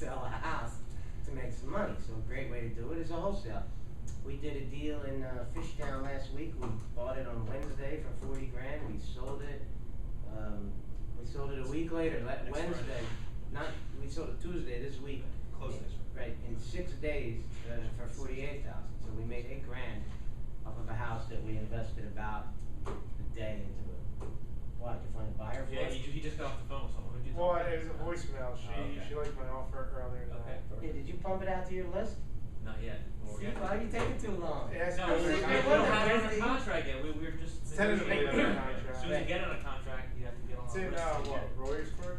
sell a house to make some money. So a great way to do it is a wholesale. We did a deal in Fishtown last week. We bought it on Wednesday for 40 grand. We sold it. We sold it a week later, Wednesday. We sold it Tuesday this week. Close next week. Right, in 6 days for 48,000. So we made 8 grand off of a house that we invested about a day into it. Why? Did you find a buyer for it? Yeah, he just got off the phone with someone. Who'd you Well, talk to? it was a voicemail. She liked my offer earlier Okay. tonight. Yeah, did you pump it out to your list? Not yet. See, why are you taking too long? Yeah, it's No, we good. don't have it under contract yet. We're just It's tentatively under negotiating. contract. As soon as you get it under contract, you have to get on It's the in, list. to what, get it. Royersford?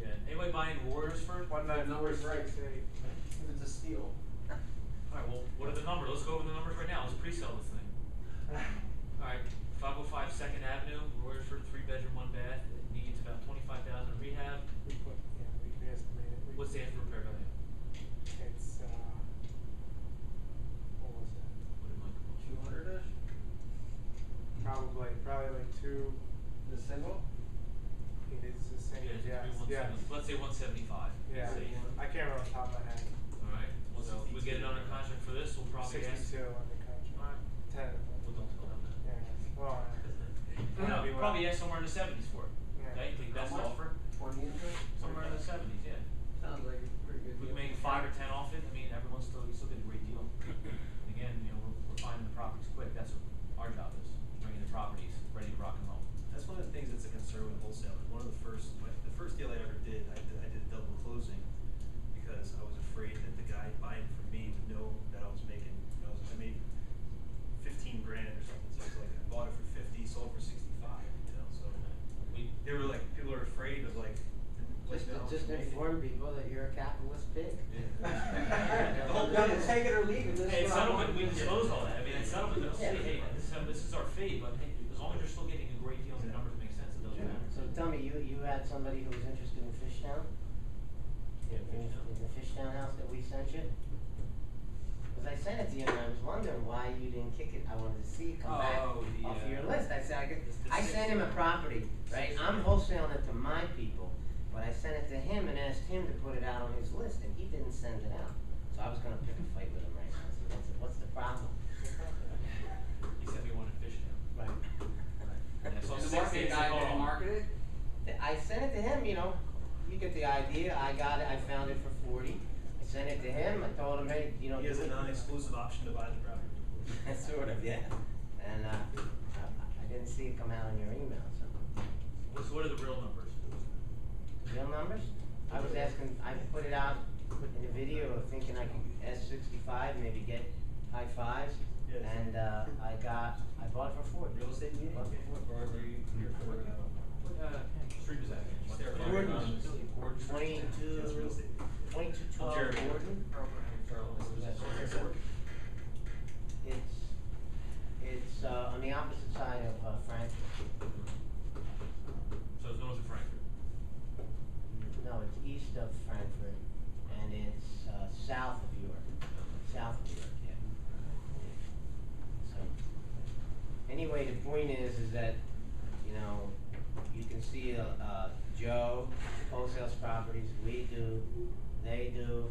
Yeah. Anybody buying Royersford? 19468. If it's a steal. Alright, well, what are the numbers? Let's go over the numbers right now. Let's pre-sell this thing. Alright, 505 2nd Avenue, Royersford, 3-bedroom, 1-bath. It needs about 25,000 in rehab. We can estimate it. What's the after repair value? It's, what was that? What did Mike call it? 200-ish? Probably like 2. The single? It is the same, Yeah, yes. let's say 175. Yeah, I can't remember off the top of my head. Alright, so we get it under contract for this, we'll probably 62 ask. under contract. 10. Well, don't tell them that. Yeah, well, No, we'll probably ask somewhere in the 70s for it. Yeah. Okay, take best How much? offer, 20 interest? somewhere in the 70s, yeah. Sounds like a pretty good We deal. can make 5 or 10 off it, I mean, you still get a great deal. And again, we're finding the properties quick, that's what our job is, bringing the properties ready to rock and roll. That's one of the things that's a concern with wholesaling. One of the first deal I ever did, I did a double closing because I was afraid that the guy buying from me would know that I was making, I made 15 grand or something. So it's like I bought it for 50, sold for 65. So they were like, people are afraid of like. Just inform people that you're a capitalist pig. Yeah. The whole No, point is take it or leave it. This Hey, is it's what I settlement, want. we disclose all that, I mean, it's settlement, they'll say, Yeah. hey, this is our fee, but hey, as long as you're still getting a great deal and the numbers make sense, it doesn't matter. So tell me, you had somebody who was interested in Fishtown? Yeah, In the Fishtown house that we sent you? Because I sent it to you and I was wondering why you didn't kick it. I wanted to see it come back Oh, the, off of your list. I said, the I sent him a property, right? I'm wholesaling it to my people, but I sent it to him and asked him to put it out on his list and he didn't send it out. So I was gonna pick a fight with him right now. So what's the problem? He said we wanted Fishtown. Right. Yeah, so The 6 market days guy to didn't go. market it? I sent it to him, you get the idea. I got it, I found it for 40. I sent it to him, I told him, hey, he has a non-exclusive option to buy the property. Sort of, yeah. And I didn't see it come out on your email, so. So what are the real numbers? Real numbers? I was asking, I put it out in the video of thinking I could S65, maybe get high fives. Yes. And I bought it for 40. Real estate meeting? Bought it for 40. Or are you here for What street is that? Gordon. Gordon. 22, That's real estate. 2212 Jeremy. Gordon. It's on the opposite side of Frankfurt. So it's north of Frankfurt. No, it's east of Frankfurt, and it's south of York. South of York, yeah. So, anyway, the point is that, you can see Joe wholesales properties, we do, they do,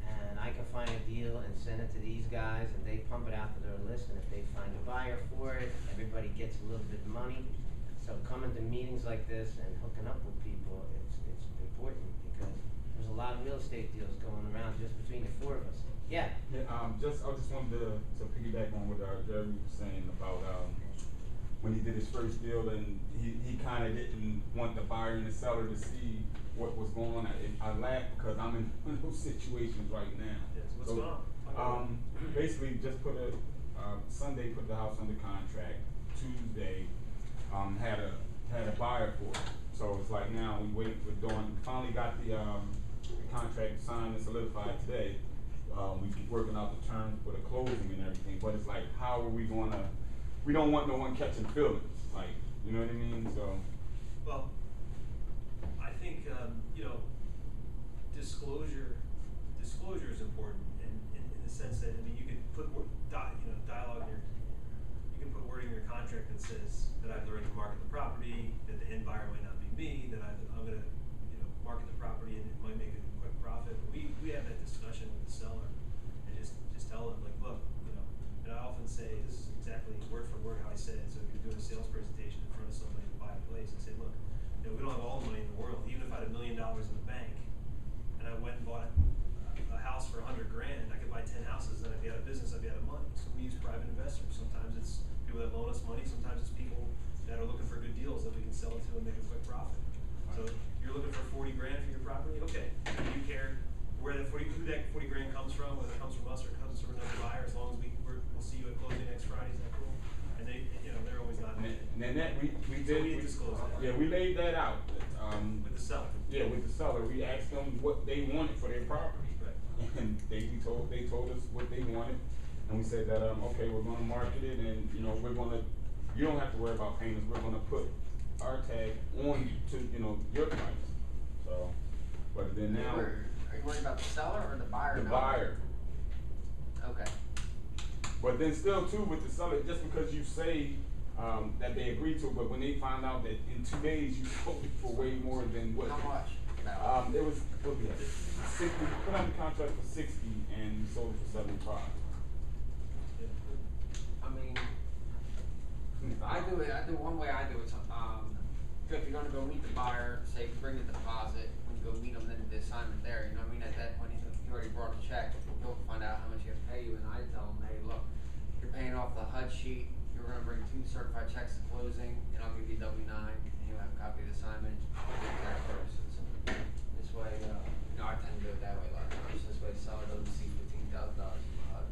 and I can find a deal and send it to these guys, and they pump it out to their list, and if they find a buyer for it, everybody gets a little bit of money. So coming to meetings like this and hooking up with people, it's important because there's a lot of real estate deals going around just between the 4 of us. Yeah. Yeah, I just wanted to piggyback on what Jeremy was saying about when he did his first deal, and he kind of didn't want the buyer and the seller to see what was going on. I laugh because I'm in one of those situations right now. Yes, what's going on? Basically, just Sunday put the house under contract. Tuesday, had a buyer for it. So it's like now we finally got the contract signed and solidified today. We keep working out the terms for the closing and everything, but it's like, how are we gonna? We don't want no one catching feelings, like, you know what I mean? So. Well, I think disclosure is important in the sense that you could put dialogue in you can put wording in your contract that says that I have the right to market the property, that the end buyer might not be me, that I'm going to market the property and it might make a quick profit. But we exactly word for word how I said it. So if you're doing a sales presentation in front of somebody to buy a place, I say, look, you know, we don't have all the money in the world. Even if I had $1 million in the bank, and I went and bought a house for $100,000, I could buy 10 houses, then I'd be out of business, I'd be out of money. So we use private investors. Sometimes it's people that loan us money, sometimes it's people that are looking for good deals that we can sell it to and make a quick profit. So you're looking for $40,000 for your property, okay. Do you care who that $40,000 comes from, whether it comes from us or it comes from another buyer, as long as we'll see you at closing next Friday, is that cool? And they, you know, they're always not. And then that, we So did. we disclosed that. Yeah, we laid that out. With the seller. Yeah, with the seller, we asked them what they wanted for their property. Right. And they told us what they wanted, and we said that, okay, we're gonna market it, and, you know, you don't have to worry about payments, we're gonna put our tag on to, you know, your price. So, but then now. Are you worried about the seller or the buyer? The buyer. Okay. But then still too with the seller, just because you say, that they agreed to, but when they find out that in 2 days you sold it for way more than what. How much? It was, what was it, 60, put on the contract for 60 and sold it for 75. I mean, I do one way I do it, if you're gonna go meet the buyer, say, bring the deposit, when you go meet them, then the assignment there, you know what I mean? At that point, if you already brought a check, you'll find out how much you have to pay you, and I tell them, hey, look, you're paying off the HUD sheet, you're gonna bring 2 certified checks at closing, and I'll give you a W-9, and you'll have a copy of the assignment for tax purposes. This way, you know, I tend to do it that way a lot of times, this way the seller doesn't see $15,000 in the HUD.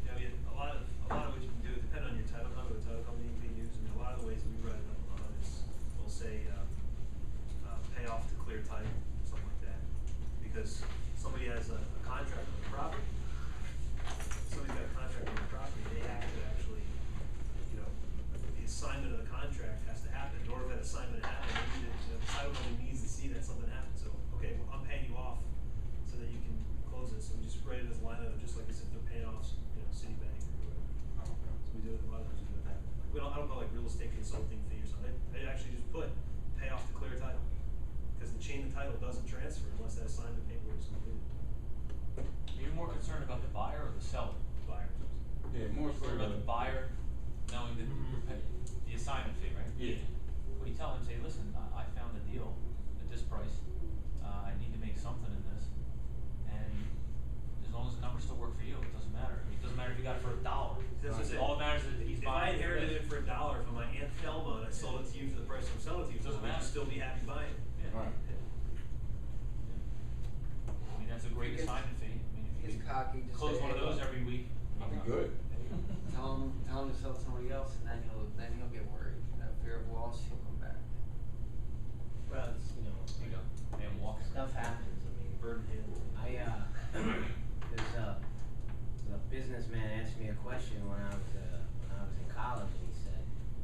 Yeah, I mean, a lot of what you can do, depending on your title company, you use. I mean, a lot of the ways that we write it up on is, we'll say, pay off to clear title, something like that. Because somebody has a contract on the property, somebody's got a contract on the property, they have to actually, you know, the assignment of the contract has to happen. In order for that assignment to happen, they need to, the title company needs to see that something happened. So, okay, well, I'm paying you off so that you can close it. So we just write it as a line item, just like as if they're paying off, you know, Citibank or whatever. So we do it, a lot of times we do it that way. I don't know, like real estate consulting fee or something. They actually just put pay off to clear title. Because the chain of title doesn't transfer unless that assignment paperwork is completed. Are you more concerned about the buyer or the seller? Buyer. Yeah, more so. About the buyer knowing that you're paying the assignment fee, right? Yeah. Well, you tell him, say, listen, I found a deal at this price, I need to make something in this, and as long as the numbers still work for you, it doesn't matter. I mean, it doesn't matter if you got it for $1. That's what I said. All that matters is that he's If buying. I inherited it for $1 from my Aunt Thelma and I sold it to you for the price I'm selling it to you, Doesn't would you matter. still be happy buying it? Yeah. Right. I mean, that's a great He gets- assignment fee. I mean, if He's you could cocky, just close say, one of hey, those look, every week. I'll be good. Tell him to sell to somebody else, and then he'll get worried. That fear of loss, he'll come back. Well, it's, you know. There you go. Man walking. Stuff happens, I mean. Bird in hand. There's a businessman asked me a question when I was in college, and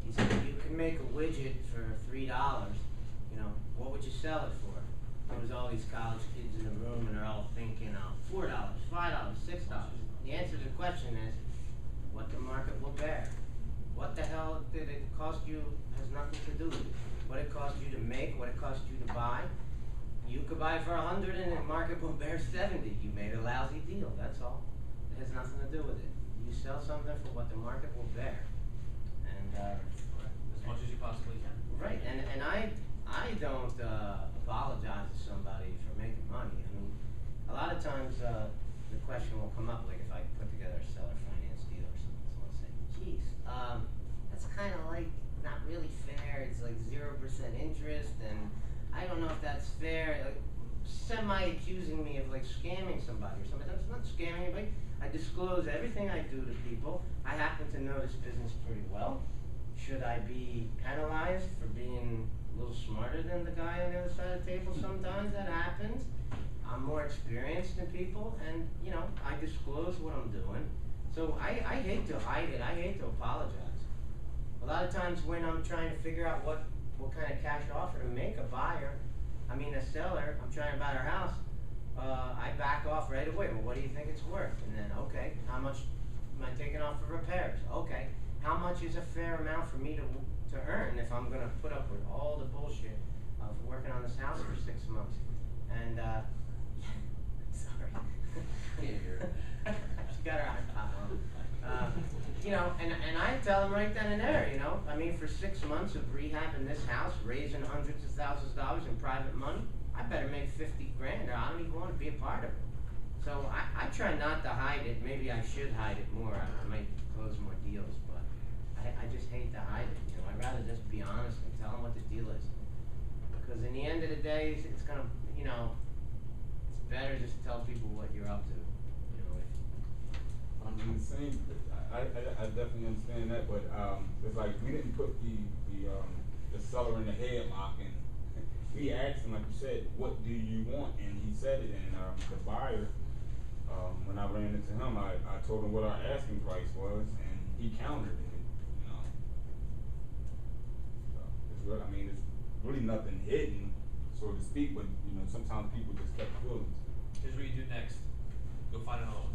he said, you can make a widget for $3, you know, what would you sell it for? There was all these college kids in the room, and they're all thinking, $4, $5, $6. The answer to the question is, what the market will bear. What the hell did it cost you has nothing to do with it. What it cost you to make, what it cost you to buy. You could buy for 100 and the market will bear 70. You made a lousy deal, that's all. It has nothing to do with it. You sell something for what the market will bear. And As much as you possibly can. right, and I don't apologize to somebody for making money. I mean, a lot of times the question will come up, like if I put together a seller finance deal or something, someone will say, geez, that's kind of like not really fair. It's like 0% interest, and I don't know if that's fair. Like, semi-accusing me of like scamming somebody or something. That's not scamming anybody. I disclose everything I do to people. I happen to know this business pretty well. Should I be penalized for being a little smarter than the guy on the other side of the table? Sometimes that happens. I'm more experienced than people, and you know, I disclose what I'm doing. So I hate to hide it. I hate to apologize. A lot of times when I'm trying to figure out what kind of cash offer to make a buyer, a seller, I'm trying to buy their house, I back off right away. Well, what do you think it's worth? And then, okay, how much am I taking off for repairs? Okay, how much is a fair amount for me to earn if I'm gonna put up with all the bullshit of working on this house for 6 months? And, sorry. Can't hear it. got her iPod on. You know, and I tell them right then and there, you know, I mean, for 6 months of rehabbing this house, raising hundreds of thousands of dollars in private money, I better make 50 grand or I don't even want to be a part of it. So I try not to hide it. Maybe I should hide it more. I might close more deals, but I just hate to hide it. You know, I'd rather just be honest and tell them what the deal is. Because in the end of the day, it's gonna, you know, it's better just to tell people what you're up to. You know, I mean, the same. I definitely understand that, but it's like we didn't put the seller in the headlock, and we asked him, like you said, what do you want, and he said it, and the buyer, when I ran into him, I told him what our asking price was, and he countered it, you know. So it's real. I mean, it's really nothing hidden, so to speak, but you know, sometimes people just catch feelings. Here's what you do next. Go find another one.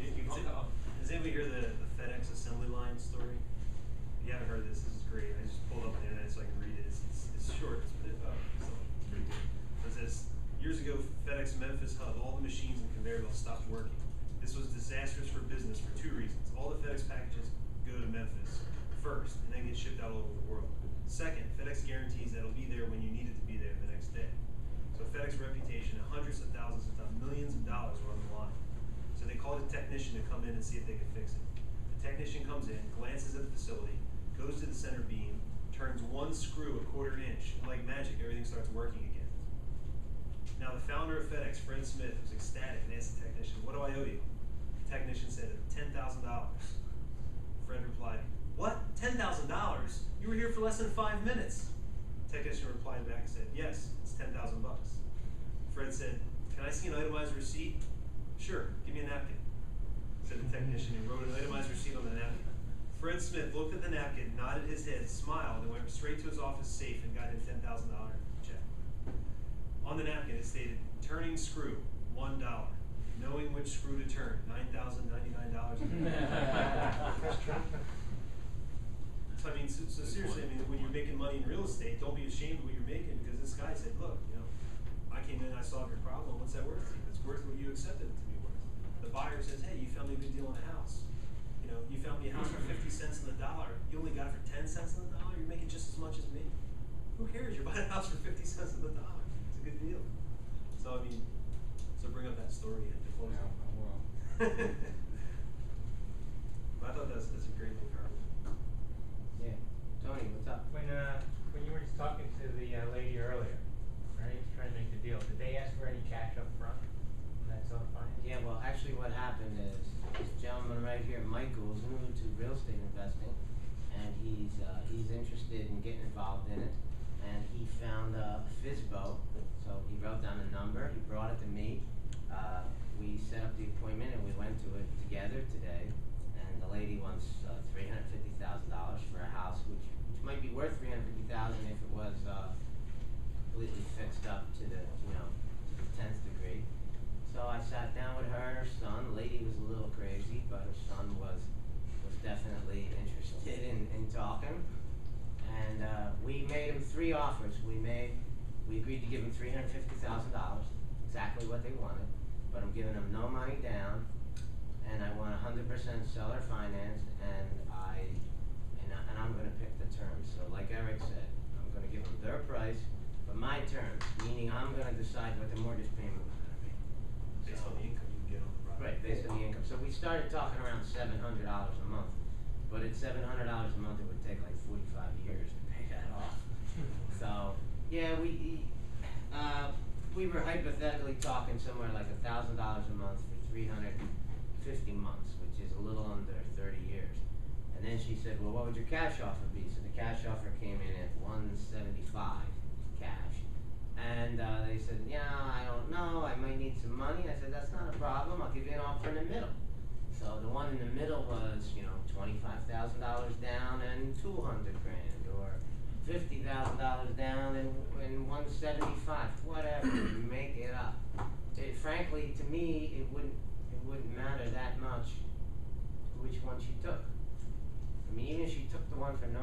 Does anybody hear the FedEx assembly line story? If you haven't heard this is great. I just pulled up on the internet so I can read it. It's short, it's pretty good. It says, years ago, FedEx Memphis hub, all the machines and conveyor belts stopped working. This was disastrous for business for 2 reasons. All the FedEx packages go to Memphis first, and then get shipped out all over the world. Second, FedEx guarantees that it'll be there when you need it to be there the next day. So FedEx reputation, hundreds of thousands, if not millions of dollars were on the line. So they called a technician to come in and see if they could fix it. The technician comes in, glances at the facility, goes to the center beam, turns 1 screw 1/4 inch, and like magic, everything starts working again. Now the founder of FedEx, Fred Smith, was ecstatic and asked the technician, "What do I owe you?" The technician said, $10,000. Fred replied, "What? $10,000? You were here for less than 5 minutes." The technician replied back and said, "Yes, it's $10,000. Fred said, "Can I see an itemized receipt?" "Sure, give me a napkin," said the technician, and wrote an itemized receipt on the napkin. Fred Smith looked at the napkin, nodded his head, smiled, and went straight to his office safe and got his $10,000 check. On the napkin it stated, "Turning screw, $1. Knowing which screw to turn, $9,099. So I mean, so seriously, I mean, when you're making money in real estate, don't be ashamed of what you're making, because this guy said, "Look, you know, I came in, I solved your problem. What's that worth to you? It's worth what you accepted it to be worth." The buyer says, "Hey, you found me a good deal on a house. You know, you found me a house for 50 cents on the dollar. You only got it for 10 cents on the dollar. You're making just as much as me. Who cares? You're buying a house for 50 cents on the dollar. It's a good deal." So I mean, so bring up that story and to close out. But I thought that's a great little parable. yeah. Tony, what's up? When you were just talking to the lady earlier, right, trying to make the deal, did they ask for any cash up front? That's all fine? Yeah, well, actually what happened is, this gentleman right here, Michael, is new to real estate investing, and he's interested in getting involved in it, and he found a FISBO, so he wrote down the number, he brought it to me, we set up the appointment and we went to it together today, and the lady wants $350,000 for a house which might be worth $350,000 if it was completely fixed up to the, you know, to the 10th degree. So I sat down with her and her son. The lady was a little crazy, but her son was definitely interested in talking. And we made him 3 offers. We agreed to give him $350,000, exactly what they wanted, but I'm giving them no money down, and I want 100% seller finance, and I'm going to pick the terms. So like Eric said, I'm going to give them their price, but my terms, meaning I'm going to decide what the mortgage payment was going to be. Based on the income you can get on the property. Right, based on the income. So we started talking around $700 a month, but at $700 a month, it would take like 45 years to pay that off. So yeah, we were hypothetically talking somewhere like $1,000 a month for 350 months, which is a little under 30 years. And then she said, "Well, what would your cash offer be?" So the cash offer came in at $175 cash. And they said, "Yeah, I don't know, I might need some money." I said, "That's not a problem, I'll give you an offer in the middle." So the one in the middle was, you know, $25,000 down and $200,000, or $50,000 down and $175,000, whatever, make it up. Frankly, to me, it wouldn't matter that much which one she took. I mean, even if she took the one for no